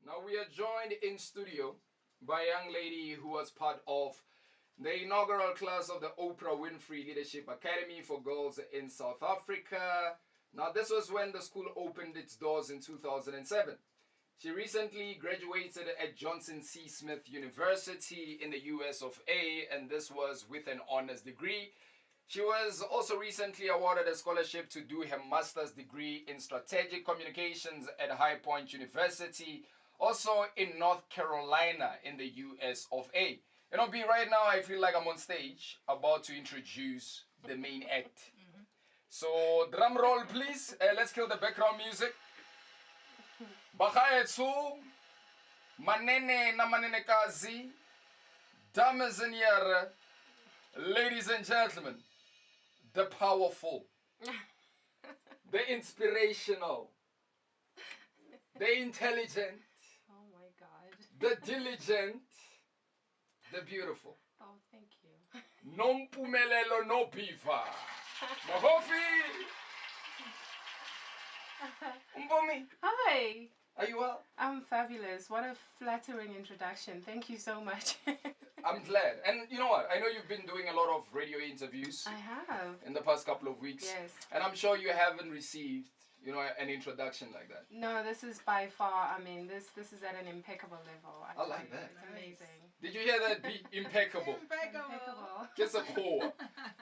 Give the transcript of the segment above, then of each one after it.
Now we are joined in studio by a young lady who was part of the inaugural class of the Oprah Winfrey Leadership Academy for Girls in South Africa. Now this was when the school opened its doors in 2007. She recently graduated at Johnson C. Smith University in the US of A, and this was with an honors degree. She was also recently awarded a scholarship to do her master's degree in strategic communications at High Point University, also in North Carolina in the US of A. B, right now I feel like I'm on stage about to introduce the main act. So, drum roll please. Let's kill the background music. Bagaetsu, manene na manenekazi, dames and here, ladies and gentlemen, the powerful, the inspirational, the intelligent, oh my God, the diligent, the beautiful. Oh, thank you. Mpumi Nobiva. Mahofi. Mpumi. Hi. Are you well? I'm fabulous. What a flattering introduction. Thank you so much. I'm glad. And you know what? I know you've been doing a lot of radio interviews. I have. In the past couple of weeks. Yes. And I'm sure you haven't received, an introduction like that. No, this is by far, this is at an impeccable level. I like that. It's amazing. Did you hear that? Be impeccable. Impeccable. Get a call.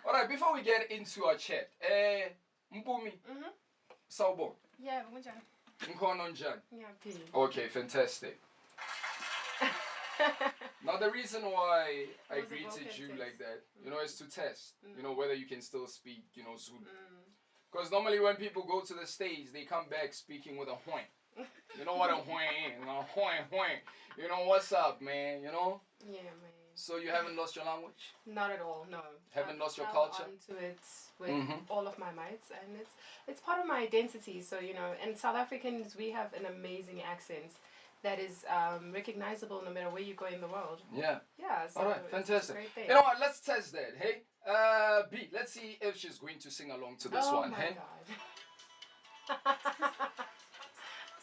Alright, before we get into our chat, Mpumi, Sawubona. Yeah, Munjan. Mkhona njani? Yeah, please. Okay, fantastic. Now the reason why I greeted you like that, is to test, whether you can still speak, Zulu. Because normally when people go to the stage, they come back speaking with a whine. You know what a whine is? A whine. What's up, man? Yeah, man. So you haven't lost your language? Not at all, no. Haven't lost your culture? I've onto it with all of my mates, and it's part of my identity. So, and South Africans, we have an amazing accent that is recognizable no matter where you go in the world. Yeah. Yeah, so all right, fantastic. Great thing. You know what, let's test that, hey? B, let's see if she's going to sing along to this one, hey? Oh my God.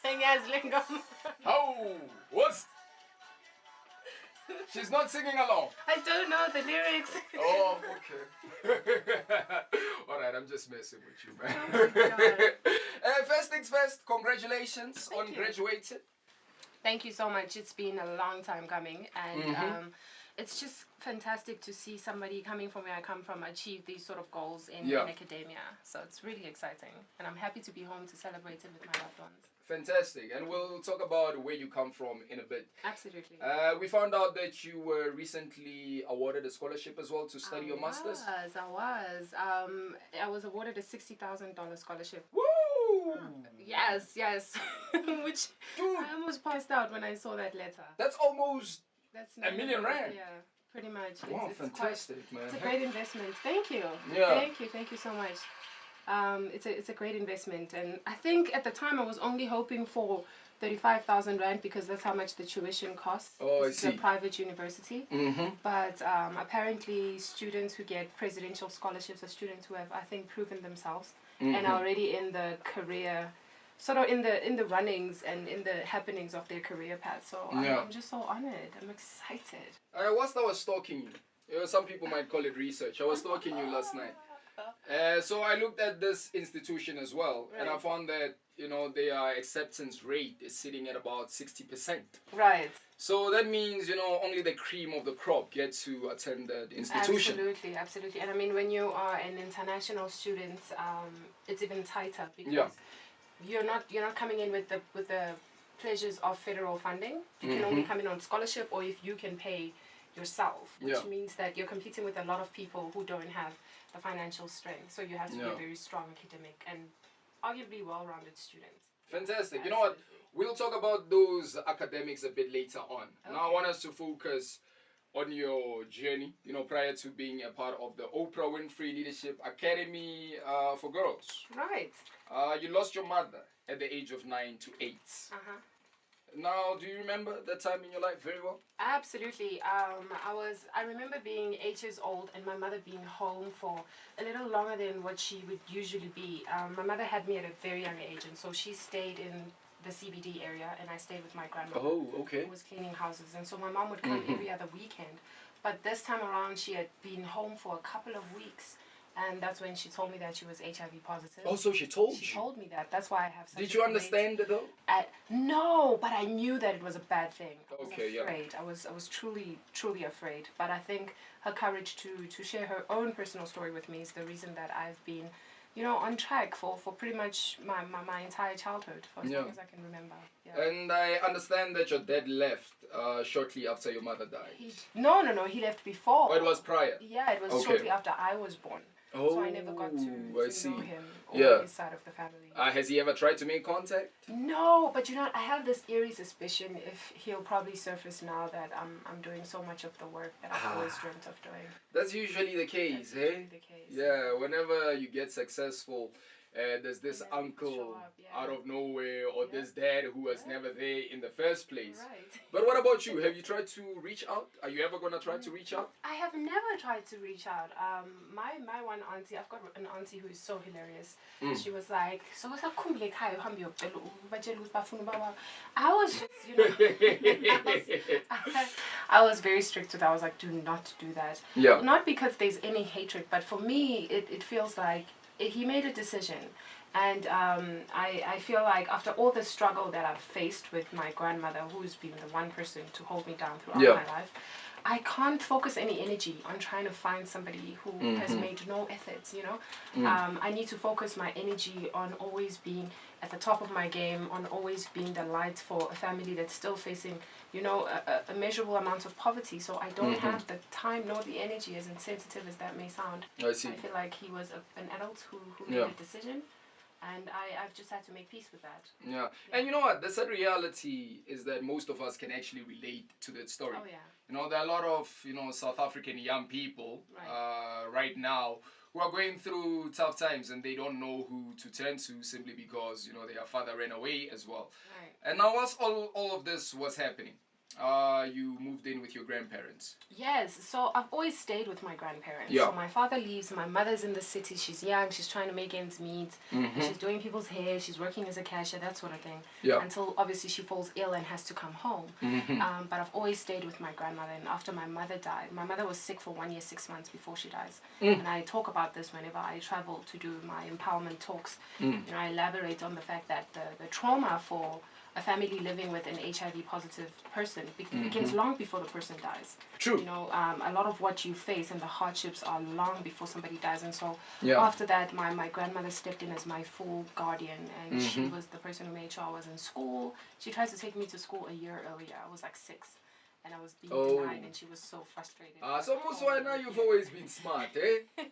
Sing as Lingam. Oh, what's... She's not singing along. I don't know the lyrics. Oh, okay. All right, I'm just messing with you, man. Oh my God. First things first, congratulations on graduating. Thank you so much. It's been a long time coming, and it's just fantastic to see somebody coming from where I come from achieve these sort of goals in academia. So it's really exciting, and I'm happy to be home to celebrate it with my loved ones. Fantastic, and we'll talk about where you come from in a bit. Absolutely. We found out that you were recently awarded a scholarship as well to study your master's. I was awarded a $60,000 scholarship. Woo! Yes, which I almost passed out when I saw that letter. That's almost That's $1 million. Yeah, pretty much. Wow, it's fantastic, man. It's a great investment. Thank you. Yeah. Thank you so much. It's a great investment, and I think at the time I was only hoping for 35,000 rand because that's how much the tuition costs. Oh, I It's see. a private university. But apparently students who get presidential scholarships are students who have, I think, proven themselves and are already in the career, sort of in the runnings and in the happenings of their career path. So I'm just so honored. I'm excited. Whilst I was stalking you, some people might call it research. I was stalking you last night. So I looked at this institution as well, and I found that their acceptance rate is sitting at about 60%. Right. So that means only the cream of the crop get to attend the institution. Absolutely. And when you are an international student, it's even tighter because you're not coming in with the pleasures of federal funding. You can only come in on scholarship, or if you can pay yourself, which means that you're competing with a lot of people who don't have the financial strength. So you have to be a very strong academic and arguably well-rounded student. Fantastic. You know what? We'll talk about those academics a bit later on. Okay. Now I want us to focus on your journey, prior to being a part of the Oprah Winfrey Leadership Academy for girls. Right. You lost your mother at the age of 9 to 8. Now, do you remember that time in your life very well? Absolutely. I remember being 8 years old and my mother being home for a little longer than what she would usually be. My mother had me at a very young age, and so she stayed in the CBD area, and I stayed with my grandmother. Oh, okay. Who was cleaning houses, and so my mom would come every other weekend. But this time around, she had been home for a couple of weeks, and that's when she told me that she was HIV positive. Oh, so she told you? She told me that. That's why I have such Did you understand it, though? No, but I knew that it was a bad thing. I was Okay, afraid. I was truly afraid. But I think her courage to share her own personal story with me is the reason that I've been, on track for pretty much my entire childhood, for as long as I can remember. Yeah. And I understand that your dad left shortly after your mother died. No, he left before. Oh, it was prior? Yeah, it was shortly after I was born. Oh, so I never got to know him or his side of the family. Has he ever tried to make contact? No, but I have this eerie suspicion if he'll probably surface now that I'm doing so much of the work that I've always dreamt of doing. That's usually the case, Yeah, whenever you get successful, there's this uncle out of nowhere, or this dad who was never there in the first place. Right. But what about you? Have you tried to reach out? Are you ever going to try to reach out? I have never tried to reach out. My one auntie, I've got an auntie who is so hilarious. She was like, so what's up? I was just, I was very strict with that. I was like, do not do that. Yeah. Not because there's any hatred, but for me, it feels like he made a decision. And I feel like after all the struggle that I've faced with my grandmother, who's been the one person to hold me down throughout my life, I can't focus any energy on trying to find somebody who has made no efforts, I need to focus my energy on always being at the top of my game, on always being the light for a family that's still facing, a measurable amount of poverty. So I don't have the time nor the energy, as insensitive as that may sound. I see. I feel like he was an adult who made a decision. And I've just had to make peace with that. Yeah. And you know what? The sad reality is that most of us can actually relate to that story. Oh, yeah. There are a lot of, South African young people right now who are going through tough times, and they don't know who to turn to simply because, their father ran away as well. Right. And now whilst all of this was happening, you moved in with your grandparents. Yes, so I've always stayed with my grandparents. Yeah. So my father leaves, my mother's in the city, she's young, she's trying to make ends meet, she's doing people's hair, she's working as a cashier, that sort of thing. Yeah. Until obviously she falls ill and has to come home. But I've always stayed with my grandmother, and after my mother died, my mother was sick for 1 year, 6 months before she dies. And I talk about this whenever I travel to do my empowerment talks. I elaborate on the fact that the trauma for a family living with an HIV positive person begins long before the person dies. True. A lot of what you face and the hardships are long before somebody dies. And so after that, my grandmother stepped in as my full guardian, and she was the person who made sure I was in school. She tried to take me to school a year earlier. I was like 6. And I was being denied, and she was so frustrated. So most why now you've always been smart, eh?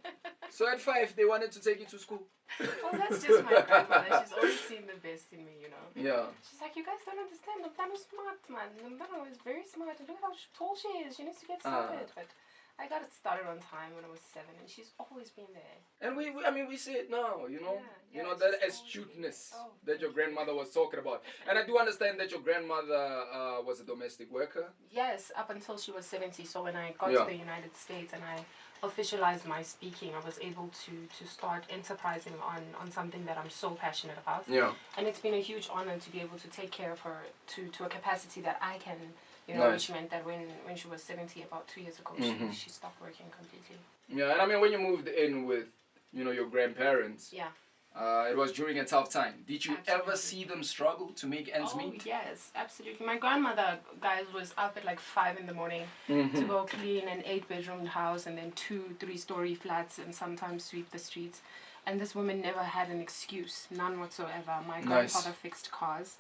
So at 5, they wanted to take you to school. Well, that's just my grandmother. She's always seen the best in me, Yeah. She's like, you guys don't understand. Mbano's smart, man. Mbano is very smart. And look at how tall she is. She needs to get started. But I got it started on time when I was 7, and she's always been there. And we see it now, that astuteness that your grandmother was talking about. And I do understand that your grandmother was a domestic worker. Yes, up until she was 70. So when I got to the United States and I officialized my speaking, I was able to start enterprising on something that I'm so passionate about. Yeah. And it's been a huge honor to be able to take care of her to a capacity that I can, which meant that when she was 70, about 2 years ago, she stopped working completely. Yeah, and I mean, when you moved in with, your grandparents, it was during a tough time. Did you ever see them struggle to make ends meet? Oh, yes, absolutely. My grandmother, guys, was up at like 5 in the morning to go clean an 8-bedroom house and then 2 3-story flats and sometimes sweep the streets. And this woman never had an excuse, none whatsoever. My grandfather fixed cars.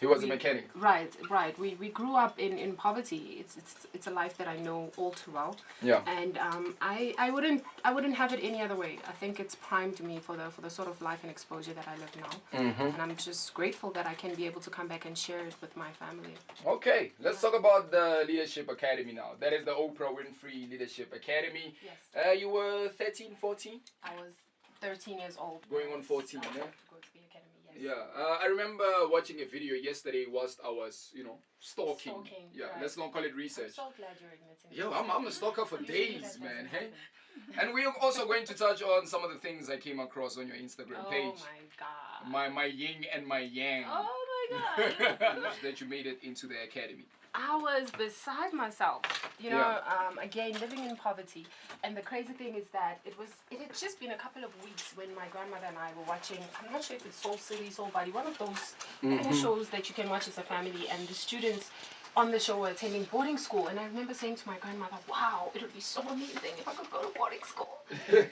He was a mechanic. Right. We grew up in poverty. It's a life that I know all too well. Yeah. And I wouldn't have it any other way. I think it's primed me for the sort of life and exposure that I live now. And I'm just grateful that I can be able to come back and share it with my family. Okay, let's talk about the Leadership Academy now. That is the Oprah Winfrey Leadership Academy. Yes. You were 13, 14? I was 13 years old. Going on 14, to yeah? go to the academy, Yeah, I remember watching a video yesterday whilst I was, stalking. Yeah, right. Let's not call it research. I'm so glad you're admitting. Yo, I'm a stalker for days, man. Hey, and we're also going to touch on some of the things I came across on your Instagram page. Oh my god. My yin and my yang. Oh my god. That you made it into the academy. I was beside myself, again, living in poverty. And the crazy thing is that it had just been a couple of weeks when my grandmother and I were watching, I'm not sure if it's Soul City, Soul Body, one of those shows that you can watch as a family. And the students on the show were attending boarding school. And I remember saying to my grandmother, wow, it would be so amazing if I could go to boarding school.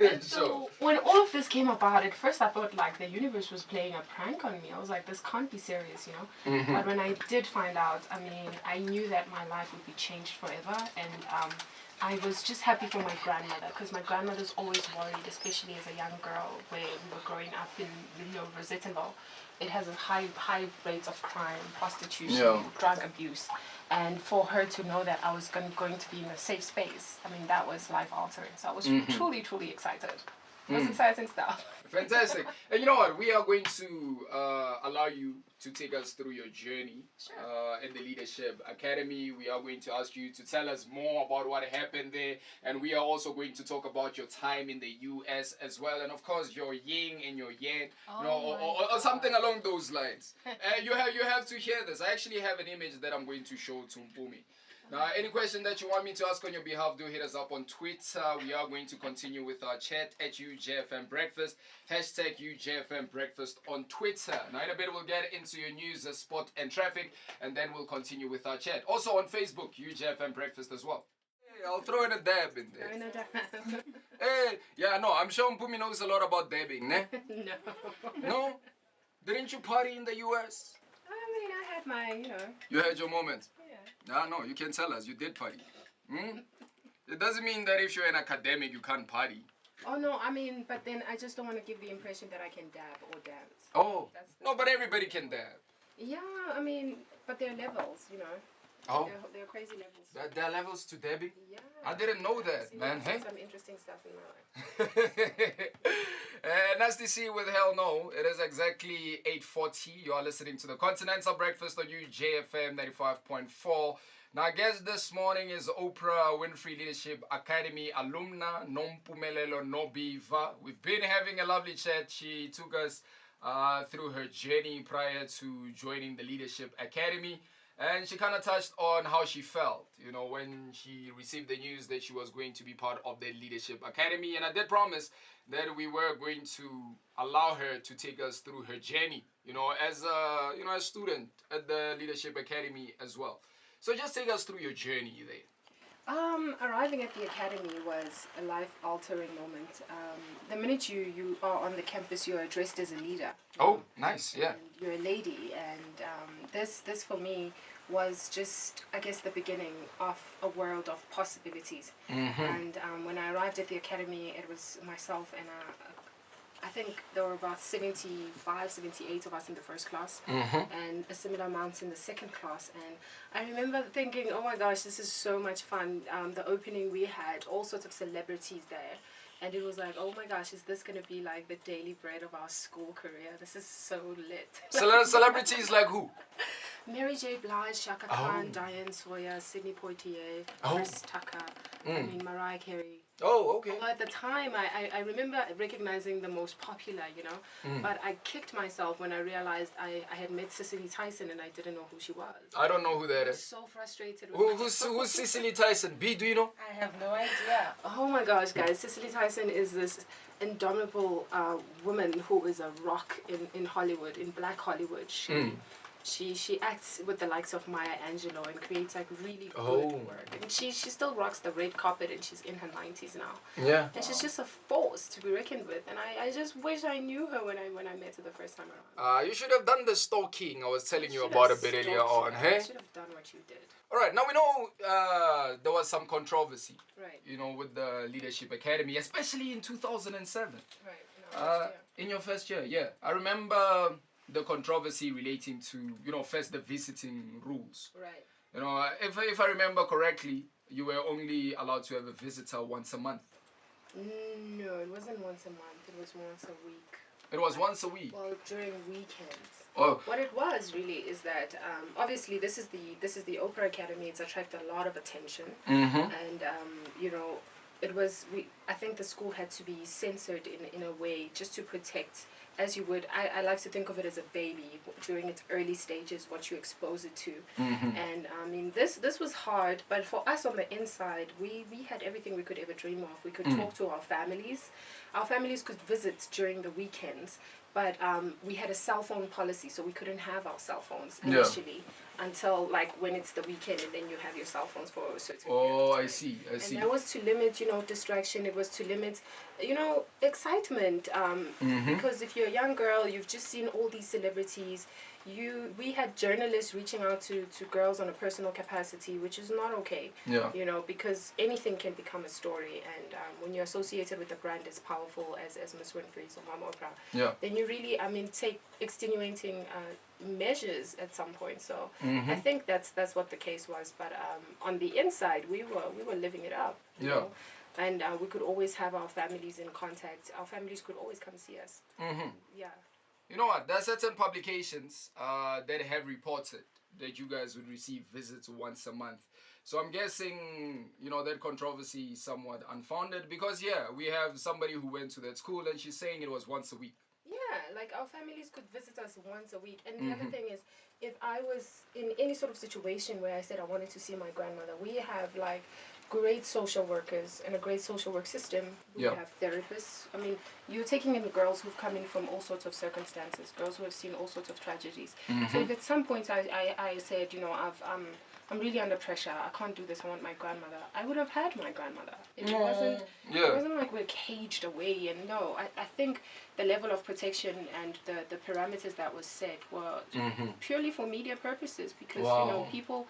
And so when all of this came about, at first I thought like the universe was playing a prank on me. I was like, this can't be serious, But when I did find out, I knew that my life would be changed forever. And I was just happy for my grandmother, because my grandmother's always worried, especially as a young girl, where we were growing up in Rosettenville. It has a high rates of crime, prostitution, drug abuse. And for her to know that I was going to be in a safe space, that was life-altering. So I was truly, truly excited. It was exciting stuff. Fantastic. And you know what? We are going to allow you to take us through your journey in the Leadership Academy. We are going to ask you to tell us more about what happened there. And we are also going to talk about your time in the US as well. And of course, your yin and your yang, or something along those lines. You have to hear this. I actually have an image that I'm going to show to Mpumi. Now, any question that you want me to ask on your behalf, do hit us up on Twitter. We are going to continue with our chat at UJFM Breakfast. Hashtag UJFM Breakfast on Twitter. Now, in a bit, we'll get into your news, sport, and traffic, and then we'll continue with our chat. Also on Facebook, UJFM Breakfast as well. Hey, I'll throw in a dab in there. No dab. Hey, yeah, no, I'm sure Mpumi knows a lot about dabbing, ne? No. No? Didn't you party in the US? I had my, You had your moments? No, you can tell us. You did party. It doesn't mean that if you're an academic, you can't party. Oh, no, but then I just don't want to give the impression that I can dab or dance. Oh, no, but everybody can dab. Yeah, but there are levels, Oh. There are crazy levels. There are levels to dabbing? Yeah. I didn't know that, man. Hey? Some interesting stuff in my life. Nice to see you with Hell No. It is exactly 8:40. You are listening to the Continental Breakfast on UJFM 95.4. Now, our guest this morning is Oprah Winfrey Leadership Academy alumna Mpumi Nobiva. We've been having a lovely chat. She took us through her journey prior to joining the Leadership Academy. And she kind of touched on how she felt, when she received the news that she was going to be part of the Leadership Academy. And I did promise that we were going to allow her to take us through her journey, as a student at the Leadership Academy as well. So just take us through your journey there. Arriving at the academy was a life-altering moment. The minute you are on the campus, you are addressed as a leader. Oh, nice, yeah. And you're a lady, and this for me was just, I guess, the beginning of a world of possibilities. And when I arrived at the academy, it was myself and I think there were about 75, 78 of us in the first class, and a similar amount in the second class. And I remember thinking, oh my gosh, this is so much fun. The opening, we had all sorts of celebrities there. And it was like, oh my gosh, is this going to be like the daily bread of our school career? This is so lit. Celebrities like who? Mary J. Blige, Shaka Khan, Diane Sawyer, Sidney Poitier, Chris Tucker, Mariah Carey. Oh, okay. Well, at the time, I remember recognizing the most popular, but I kicked myself when I realized I had met Cicely Tyson and I didn't know who she was. I don't know who that is. I was so frustrated. Who's Cicely Tyson? B, do you know? I have no idea. Oh my gosh, guys. Cicely Tyson is this indomitable woman who is a rock in Hollywood, in Black Hollywood. She acts with the likes of Maya Angelou and creates like really good work. And she still rocks the red carpet and she's in her 90s now. Yeah. And she's just a force to be reckoned with. And I just wish I knew her when I met her the first time around. You should have done the stalking I was telling you about a bit earlier on, hey? I should have done what you did. All right, now we know there was some controversy, right? With the Leadership Academy, especially in 2007. Right. In your first year, yeah. I remember the controversy relating to, first the visiting rules. Right. If I remember correctly, you were only allowed to have a visitor once a month. No, it wasn't once a month. It was once a week. It was once a week. Well, during weekends. Oh. What it was really is that obviously this is the Oprah Academy. It's attracted a lot of attention, and you know, I think the school had to be censored in a way just to protect, as you would. I like to think of it as a baby during its early stages, what you expose it to, and I mean this was hard, but for us on the inside, we had everything we could ever dream of. We could talk to our families. Our families could visit during the weekends, but we had a cell phone policy, so we couldn't have our cell phones initially until like when it's the weekend, and then you have your cell phones for a certain period of time. I see. And that was to limit, you know, distraction. It was to limit, you know, excitement. Because if you're a young girl, you've just seen all these celebrities. We had journalists reaching out to girls on a personal capacity, which is not okay. Yeah. You know, because anything can become a story, and when you're associated with a brand as powerful as Miss Winfrey's or Mom Oprah, then you really, I mean, take extenuating measures at some point. So I think that's what the case was. But on the inside, we were living it up. You know? And we could always have our families in contact. Our families could always come see us. Yeah. You know what? There are certain publications that have reported that you guys would receive visits once a month. So I'm guessing, you know, that controversy is somewhat unfounded because, we have somebody who went to that school and she's saying it was once a week. Yeah, like our families could visit us once a week. And the other thing is, if I was in any sort of situation where I said I wanted to see my grandmother, we have like great social workers and a great social work system. We have therapists. I mean, you're taking in girls who've come in from all sorts of circumstances, girls who have seen all sorts of tragedies. So if at some point I said, you know, I'm really under pressure, I can't do this, I want my grandmother, I would have had my grandmother. It wasn't like we're caged away. And no, I think the level of protection and the parameters that was set were purely for media purposes, because you know, people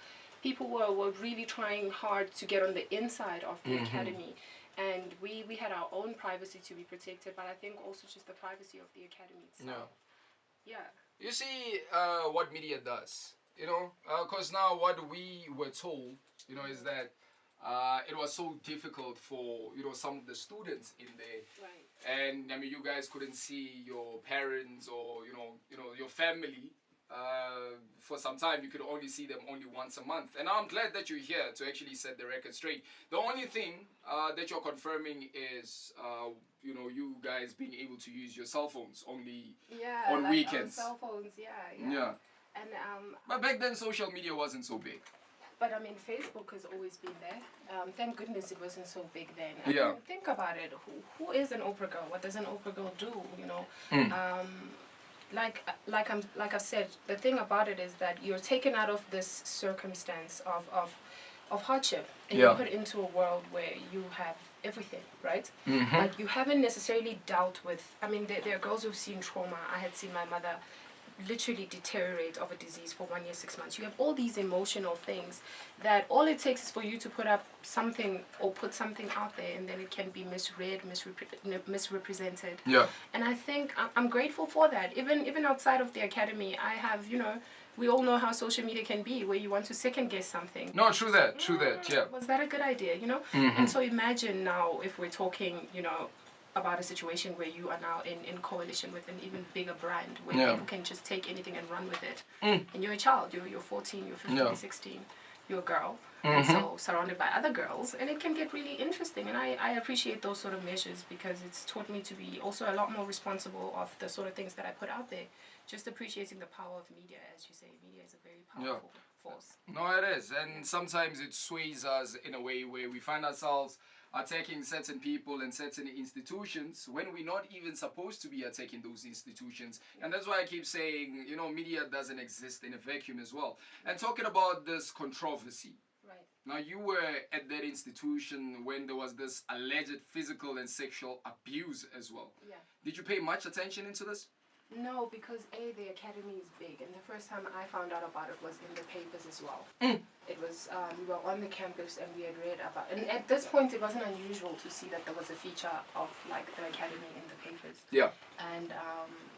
were really trying hard to get on the inside of the academy, and we had our own privacy to be protected, but I think also just the privacy of the academy itself. You see what media does, you know, because now what we were told, you know, is that it was so difficult for, you know, some of the students in there. And I mean, you guys couldn't see your parents or, you know, your family. For some time, you could only see them only once a month. And I'm glad that you're here to actually set the record straight. The only thing that you're confirming is, you know, you guys being able to use your cell phones only on like weekends. Cell phones, And but back then, social media wasn't so big. But I mean, Facebook has always been there. Thank goodness it wasn't so big then. I mean, think about it. Who is an Oprah girl? What does an Oprah girl do? You know. Like I've said, the thing about it is that you're taken out of this circumstance of hardship, and you're put into a world where you have everything, right? But you haven't necessarily dealt with. I mean, there are girls who've seen trauma. I had seen my mother literally deteriorate of a disease for 1 year, 6 months. You have all these emotional things that all it takes is for you to put up something or put something out there, and then it can be misread, misrepresented. And I think I'm grateful for that. Even outside of the academy, I have, you know, we all know how social media can be, where you want to second guess something. No, true that. Was that a good idea, you know? And so imagine now if we're talking, you know, about a situation where you are now in coalition with an even bigger brand, where people can just take anything and run with it. And you're a child, you're 14, you're 15, 16, you're a girl, and so surrounded by other girls, and it can get really interesting. And I appreciate those sort of measures, because it's taught me to be also a lot more responsible of the sort of things that I put out there. Just appreciating the power of media, as you say. Media is a very powerful force. No, it is. And sometimes it sways us in a way where we find ourselves attacking certain people and certain institutions when we're not even supposed to be attacking those institutions. And that's why I keep saying, you know, media doesn't exist in a vacuum as well. And talking about this controversy. Now, you were at that institution when there was this alleged physical and sexual abuse as well. Did you pay much attention into this? No, because the academy is big, and the first time I found out about it was in the papers as well. It was, we were on the campus and we had read about it. And at this point, it wasn't unusual to see that there was a feature of, like, the academy in the papers. And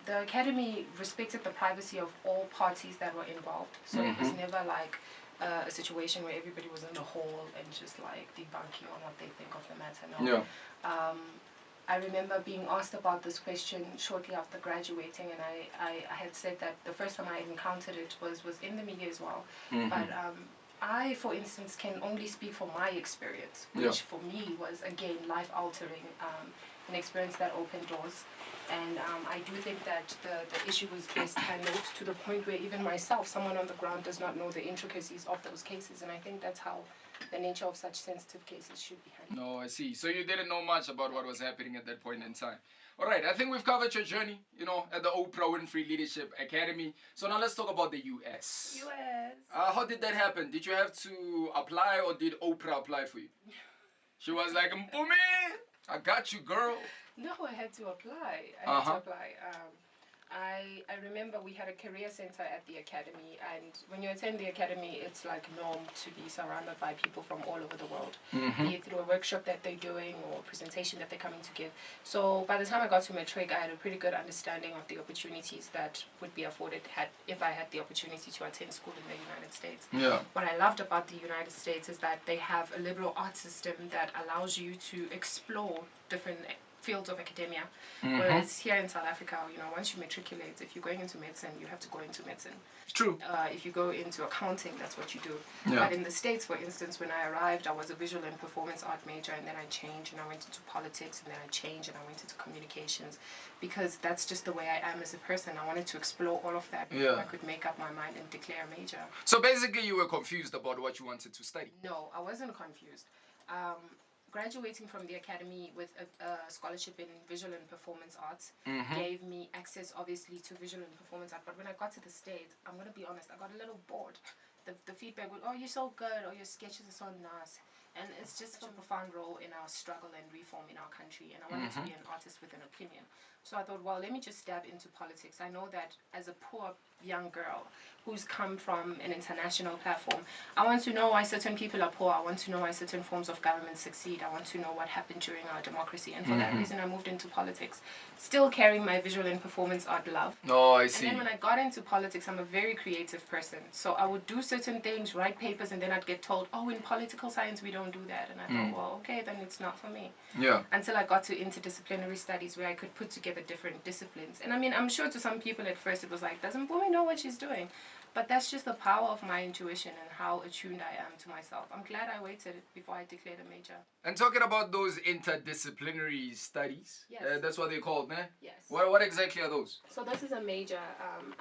the academy respected the privacy of all parties that were involved. So it was never like a situation where everybody was in the hall and just, like, debunking on what they think of the matter. No. I remember being asked about this question shortly after graduating, and I had said that the first time I encountered it was in the media as well. But I, for instance, can only speak from my experience, which for me was, again, life-altering, an experience that opened doors. And I do think that the issue was best handled to the point where even myself, someone on the ground, does not know the intricacies of those cases. And I think that's how the nature of such sensitive cases should be handled. No, I see. So you didn't know much about what was happening at that point in time. All right, I think we've covered your journey, at the Oprah Winfrey Leadership Academy. So now let's talk about the US. US. How did that happen? Did you have to apply, or did Oprah apply for you? She was like, Mpumi, I got you, girl. No, I had to apply. I remember we had a career center at the academy, and when you attend the academy, it's like norm to be surrounded by people from all over the world, be it through a workshop that they're doing or a presentation that they're coming to give. So by the time I got to matric, I had a pretty good understanding of the opportunities that would be afforded if I had the opportunity to attend school in the United States. Yeah. What I loved about the United States is that they have a liberal arts system that allows you to explore different fields of academia, whereas here in South Africa, once you matriculate, if you're going into medicine, you have to go into medicine. True. If you go into accounting, that's what you do. Yeah. But in the States, for instance, when I arrived, I was a visual and performance art major, and then I changed, and I went into politics, and then I changed, and I went into communications, because that's just the way I am as a person. I wanted to explore all of that before I could make up my mind and declare a major. So basically, you were confused about what you wanted to study? No, I wasn't confused. Graduating from the academy with a scholarship in visual and performance arts gave me access, obviously, to visual and performance art. But when I got to the States, I'm going to be honest, I got a little bored. The feedback was, oh, you're so good, or your sketches are so nice. And it's just such a profound role in our struggle and reform in our country. And I wanted to be an artist with an opinion. So I thought, well, let me just stab into politics. I know that as a poor young girl who's come from an international platform, I want to know why certain people are poor. I want to know why certain forms of government succeed. I want to know what happened during our democracy. And for that reason, I moved into politics, still carrying my visual and performance art love. Oh, I see. And then when I got into politics, I'm a very creative person. So I would do certain things, write papers, and then I'd get told, oh, in political science, we don't do that. And I thought, well, okay, then it's not for me. Yeah. Until I got to interdisciplinary studies, where I could put together different disciplines. And I mean, I'm sure to some people at first it was like, doesn't Mpumi know what she's doing? But that's just the power of my intuition and how attuned I am to myself. I'm glad I waited before I declared a major. And talking about those interdisciplinary studies, Yes. That's what they're called, man? Yes. What exactly are those? So this is a major.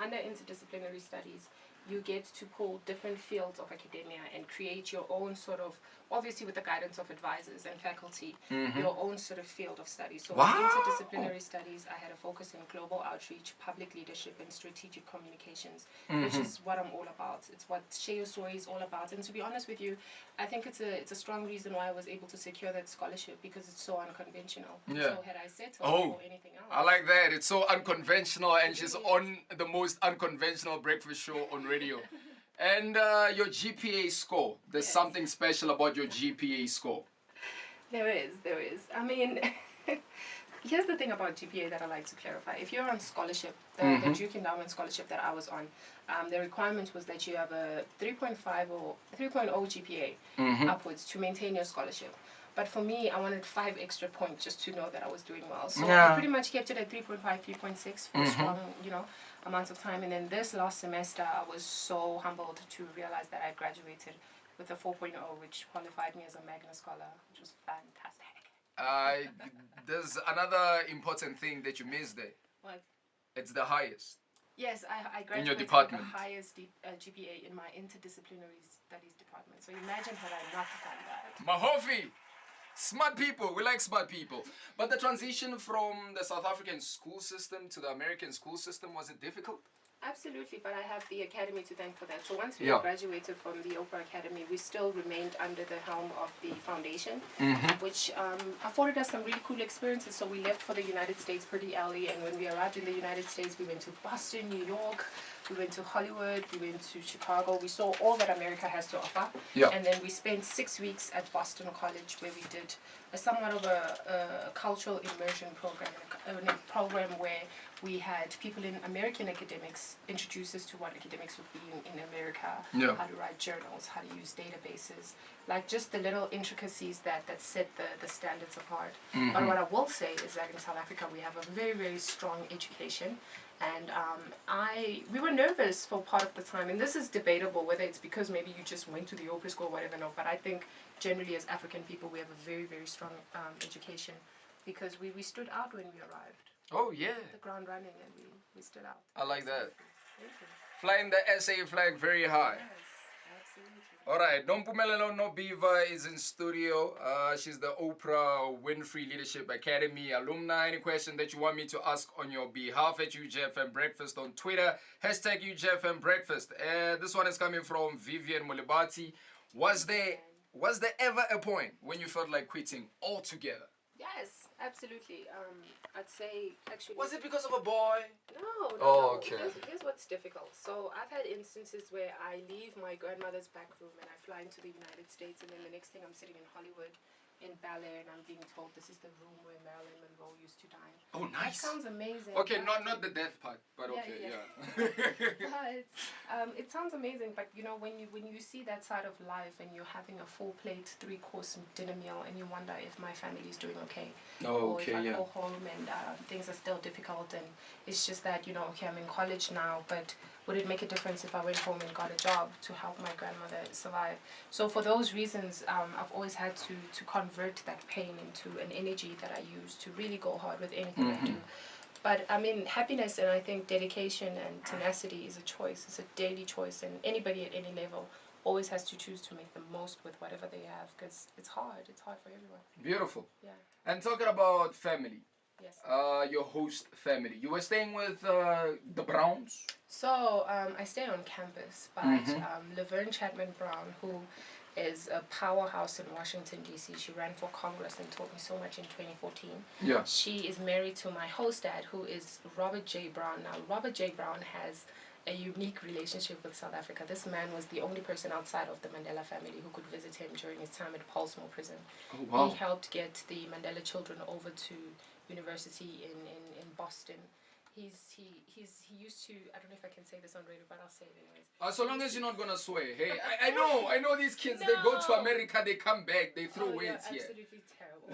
Under interdisciplinary studies, you get to pull different fields of academia and create your own sort of, obviously with the guidance of advisors and faculty, your own sort of field of study. So in interdisciplinary studies, I had a focus in global outreach, public leadership, and strategic communications, which is what I'm all about. It's what Share Your Story is all about. And to be honest with you, I think it's a strong reason why I was able to secure that scholarship, because it's so unconventional. Yeah. So had I settled for anything else. I like that. It's so unconventional, and she's on the most unconventional breakfast show on radio. And your GPA score, there's something special about your GPA score. There is. I mean, here's the thing about GPA that I like to clarify. If you're on scholarship, the Duke Endowment Scholarship that I was on, the requirement was that you have a 3.5 or 3.0 GPA upwards to maintain your scholarship. But for me, I wanted 5 extra points just to know that I was doing well. So I pretty much kept it at 3.5, 3.6 for a strong, amount of time. And then this last semester, I was so humbled to realize that I graduated with a 4.0, which qualified me as a Magna Scholar, which was fantastic. There's another important thing that you missed there. What? It's the highest. Yes, I graduated in your with department. the highest GPA in my interdisciplinary studies department. So imagine had I not done that. Mahofi! Smart people. We like smart people. But the transition from the South African school system to the American school system, was it difficult? Absolutely, but I have the academy to thank for that. So once we graduated from the Oprah Academy, we still remained under the helm of the foundation, which afforded us some really cool experiences. So we left for the United States pretty early, and when we arrived in the United States, we went to Boston, New York, We went to Hollywood. We went to Chicago. We saw all that America has to offer. Yeah. And then we spent 6 weeks at Boston College, where we did a somewhat of a cultural immersion program, a program where we had people in American academics introduce us to what academics would be in America, Yeah. how to write journals, how to use databases, like just the little intricacies that set the standards apart. But what I will say is that in South Africa we have a very, very strong education. And we were nervous for part of the time, and this is debatable whether it's because maybe you just went to the Oprah school or whatever, no, but I think generally as African people we have a very, very strong education, because we stood out when we arrived. Oh, yeah. The ground running, and we stood out. I like that. Thank you. Flying the SA flag very high. Yes, absolutely. All right, Mpumi Nobiva is in studio. She's the Oprah Winfrey Leadership Academy alumni. Any question that you want me to ask on your behalf at UJFM Breakfast on Twitter, hashtag UJFM Breakfast. This one is coming from Vivian Mulibati. Was there ever a point when you felt like quitting altogether? Yes, absolutely. I'd say actually. Was it because of a boy? No. Oh, okay. Here's what's difficult. So I've had instances where I leave my grandmother's back room and I fly into the United States, and then the next thing I'm sitting in Hollywood in Bel Air and I'm being told this is the room where Marilyn Monroe used to dine. Oh, nice. That sounds amazing. Okay, not the death part, but okay, yeah. But it sounds amazing. But you know, when you see that side of life and you're having a full plate 3-course dinner meal, and you wonder if my family is doing okay, or if I go home and things are still difficult, and it's just that, you know, okay, I'm in college now, but would it make a difference if I went home and got a job to help my grandmother survive? So for those reasons, I've always had to convert that pain into an energy that I use to really go hard with anything I do. But I mean, happiness and I think dedication and tenacity is a choice. It's a daily choice, and anybody at any level always has to choose to make the most with whatever they have, because it's hard. It's hard for everyone. Beautiful. Yeah. And talking about family. Yes. Your host family. You were staying with the Browns? So I stay on campus, but Laverne Chapman Brown, who is a powerhouse in Washington, D.C. She ran for Congress and taught me so much in 2014. Yeah. She is married to my host dad, who is Robert J. Brown. Now, Robert J. Brown has a unique relationship with South Africa. This man was the only person outside of the Mandela family who could visit him during his time at Paulsmoor prison. Oh, wow. He helped get the Mandela children over to university in Boston. He used to, I don't know if I can say this on radio, but I'll say it anyways. So long as you're not gonna swear. Hey, I know these kids. No. They go to America, they come back, they throw weights here. Absolutely terrible.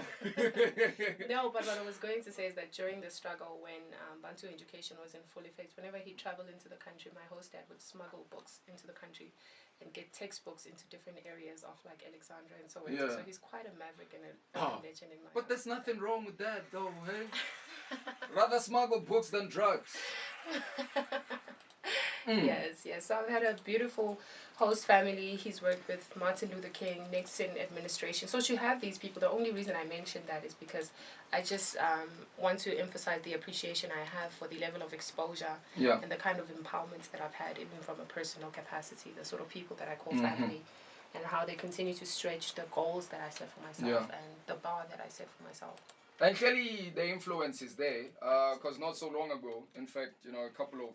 No, but what I was going to say is that during the struggle, when Bantu education was in full effect, whenever he traveled into the country, my host dad would smuggle books into the country and get textbooks into different areas of like Alexandria and so on. Yeah. So he's quite a maverick and a legend in my But there's nothing wrong with that though, hey? Rather smuggle books than drugs. Yes. So I've had a beautiful host family. He's worked with Martin Luther King, Nixon administration. So to have these people, the only reason I mentioned that is because I just want to emphasize the appreciation I have for the level of exposure and the kind of empowerment that I've had, even from a personal capacity, the sort of people that I call family, and how they continue to stretch the goals that I set for myself and the bar that I set for myself. And clearly the influence is there, because not so long ago, in fact, you know, a couple of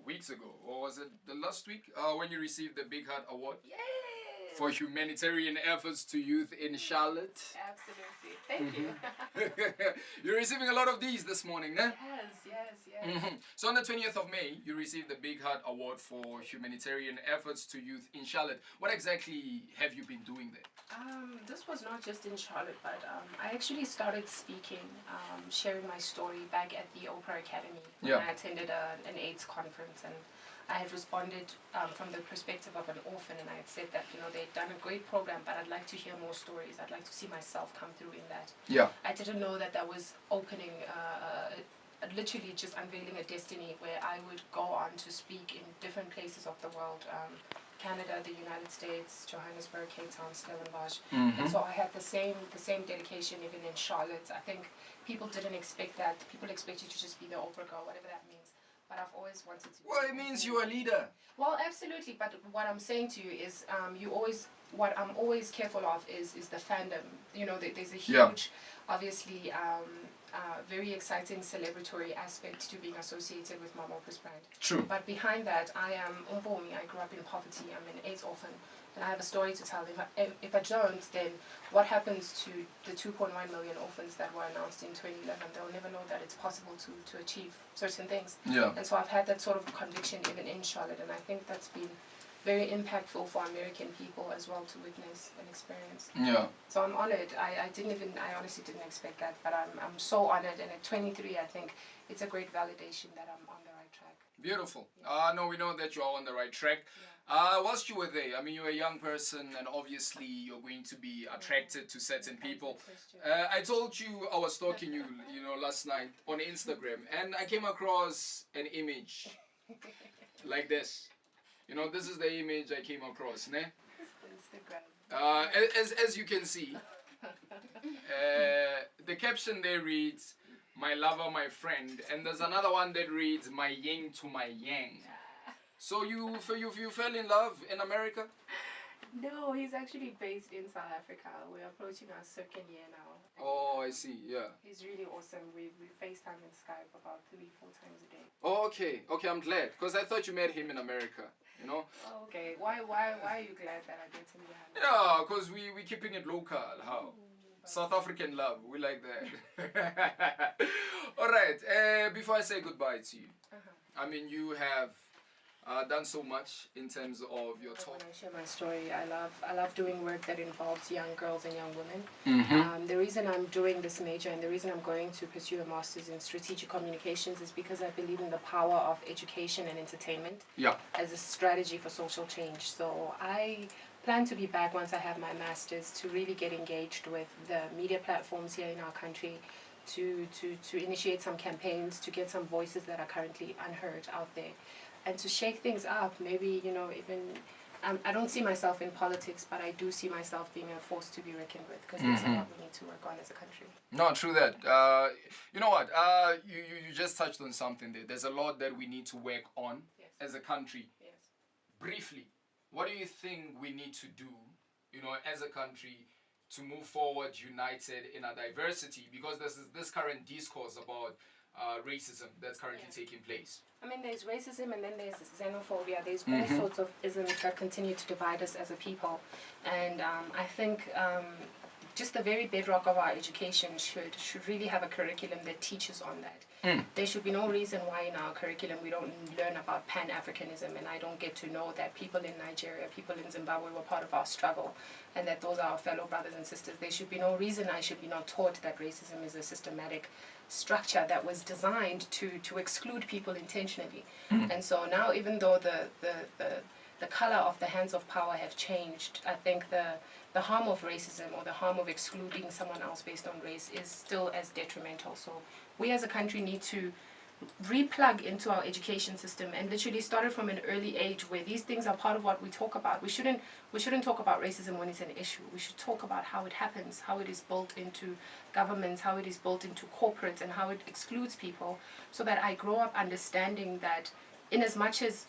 weeks ago, or was it the last week, when you received the Big Heart Award for humanitarian efforts to youth in Charlotte. Absolutely. Thank you. You're receiving a lot of these this morning, né? Yes. So on the 20th of May, you received the Big Heart Award for humanitarian efforts to youth in Charlotte. What exactly have you been doing there? This was not just in Charlotte, but I actually started speaking, sharing my story back at the Oprah Academy when I attended an AIDS conference, and I had responded from the perspective of an orphan, and I had said that, you know, they'd done a great program, but I'd like to hear more stories. I'd like to see myself come through in that. Yeah. I didn't know that was opening, literally just unveiling a destiny where I would go on to speak in different places of the world. Canada, the United States, Johannesburg, Cape Town, Stellenbosch. And so I had the same dedication even in Charlotte. I think people didn't expect that. People expect you to just be the Oprah girl, whatever that means. But I've always wanted to be. Well, it means you're a leader. Well, absolutely. But what I'm saying to you is you always what I'm always careful of is the fandom. You know, there's a huge, obviously, very exciting celebratory aspect to being associated with Mama Oprah's brand. True. But behind that, I am Mpumi. I grew up in poverty. I'm an AIDS orphan. And I have a story to tell. If I don't, then what happens to the 2.1 million orphans that were announced in 2011? They'll never know that it's possible to achieve certain things. Yeah. And so I've had that sort of conviction even in Charlotte, and I think that's been very impactful for American people as well to witness and experience. Yeah. So I'm honored. I honestly didn't expect that, but I'm so honored. And at 23, I think it's a great validation that I'm on the right track. Beautiful. No, we know that you are on the right track. Whilst you were there, I mean, you're a young person, and obviously you're going to be attracted to certain people. I told you I was stalking you, last night on Instagram, and I came across an image like this. This is the image I came across, ne? Instagram. As you can see, the caption there reads, "My lover, my friend," and there's another one that reads, "My yin to my yang." So you fell in love in America? No, he's actually based in South Africa. We're approaching our second year now. Oh, I see. Yeah. He's really awesome. We FaceTime and Skype about 3-4 times a day. Oh, okay. Okay, I'm glad, because I thought you met him in America. Oh, okay. Why are you glad that I met him behind? Yeah, because we keeping it local. How? South African love. We like that. All right. Before I say goodbye to you, I mean, you have done so much in terms of your talk. When I share my story, I love doing work that involves young girls and young women. The reason I'm doing this major and the reason I'm going to pursue a master's in strategic communications is because I believe in the power of education and entertainment as a strategy for social change. So I plan to be back once I have my master's to really get engaged with the media platforms here in our country, to initiate some campaigns, to get some voices that are currently unheard out there, and to shake things up. Maybe, even, I don't see myself in politics, but I do see myself being a force to be reckoned with, because there's a lot we need to work on as a country. No, true that. You know what? You just touched on something there. There's a lot that we need to work on as a country. Yes. Briefly, what do you think we need to do, as a country, to move forward united in our diversity? Because there's this current discourse about racism that's currently taking place. I mean, there's racism, and then there's xenophobia. There's all sorts of isms that continue to divide us as a people. And I think just the very bedrock of our education should really have a curriculum that teaches on that. There should be no reason why in our curriculum we don't learn about Pan-Africanism, and I don't get to know that people in Nigeria, people in Zimbabwe were part of our struggle, and that those are our fellow brothers and sisters. There should be no reason I should be not taught that racism is a systematic structure that was designed to exclude people intentionally. And so now, even though the color of the hands of power have changed, I think the harm of racism or the harm of excluding someone else based on race is still as detrimental. So we as a country need to replug into our education system and literally start it from an early age, where these things are part of what we talk about. We shouldn't talk about racism when it's an issue. We should talk about how it happens, how it is built into governments, how it is built into corporates, and how it excludes people, so that I grow up understanding that, in as much as,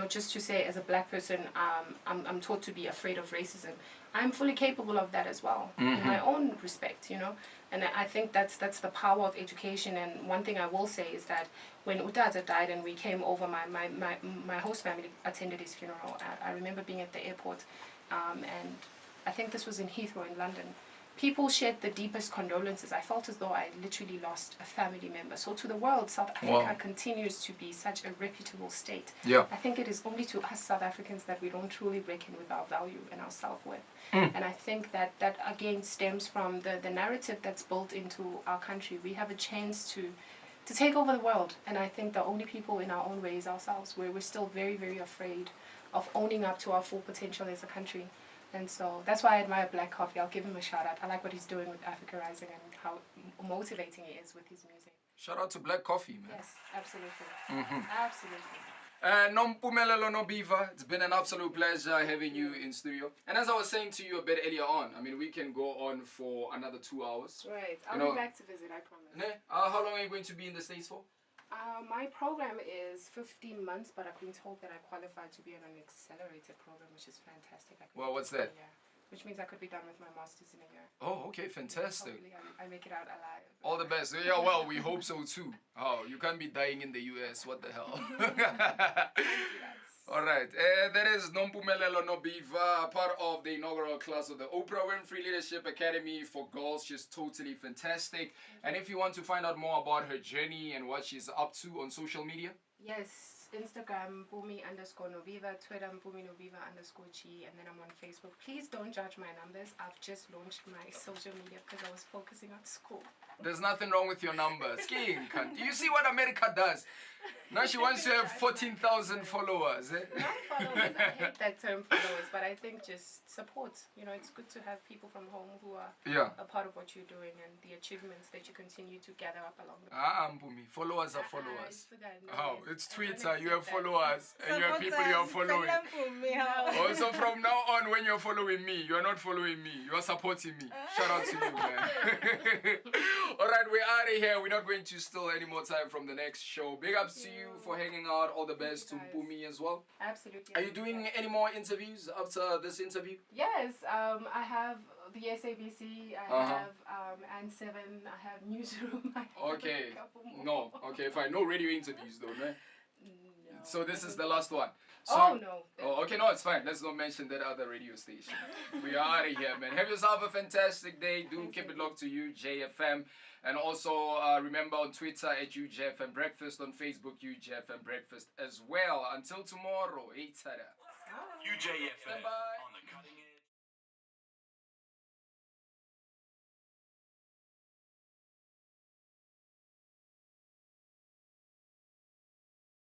just to say, as a black person, I'm taught to be afraid of racism, I'm fully capable of that as well, in my own respect, And I think that's the power of education. And one thing I will say is that when Utata died and we came over, my host family attended his funeral. I remember being at the airport, and I think this was in Heathrow in London. People shared the deepest condolences. I felt as though I literally lost a family member. So to the world, South Africa continues to be such a reputable state. I think it is only to us South Africans that we don't truly reckon with our value and our self-worth. And I think that again stems from the narrative that's built into our country. We have a chance to take over the world. And I think the only people in our own way is ourselves, where we're still very, very afraid of owning up to our full potential as a country. And so that's why I admire Black Coffee. I'll give him a shout out. I like what he's doing with Africa Rising and how motivating he is with his music. Shout out to Black Coffee, man. Yes, absolutely. Absolutely. Mpumi Nobiva, it's been an absolute pleasure having you in studio. And as I was saying to you a bit earlier on, I mean, we can go on for another 2 hours. Right. I'll be back to visit, I promise. How long are you going to be in the States for? My program is 15 months, but I've been told that I qualified to be on an accelerated program, which is fantastic. Well, what's that? Which means I could be done with my master's in a year. Oh, okay, fantastic. Hopefully I make it out alive. All the best. Yeah, well, we hope so too. Oh, you can't be dying in the US. What the hell? All right. That is Mpumi Nobiva, part of the inaugural class of the Oprah Winfrey Leadership Academy for Girls. She's totally fantastic. And if you want to find out more about her journey and what she's up to on social media? Yes. Instagram, Mpumi_Nobiva, Twitter, Mpumi Nobiva _Chi, and then I'm on Facebook. Please don't judge my numbers. I've just launched my social media because I was focusing on school. There's nothing wrong with your numbers. King, do you see what America does? Now she wants to have 14,000 followers. Not followers, I hate that term followers, but I think just support. You know, it's good to have people from home who are a part of what you're doing and the achievements that you continue to gather up along the way. Mpumi, followers are followers. Oh, it's Twitter, you have followers, and you have people you are following. Also, from now on, when you're following me, you're not following me, you're supporting me. Shout out to you, man. All right, we're out of here. We're not going to steal any more time from the next show. Big ups to you for hanging out. All the best to Mpumi as well. Absolutely. Are you doing any more interviews after this interview? Yes, I have the SABC, I have N7, I have Newsroom. I have Okay. a couple more. No. Okay, fine. No radio interviews though, right? No. So this is the last one. So, oh, no. Oh, okay, no, it's fine. Let's not mention that other radio station. We are out of here, man. Have yourself a fantastic day. Do keep it locked to UJFM. And also remember on Twitter at UJFM Breakfast, on Facebook UJFM Breakfast as well. Until tomorrow, 8 UJFM on the cutting edge.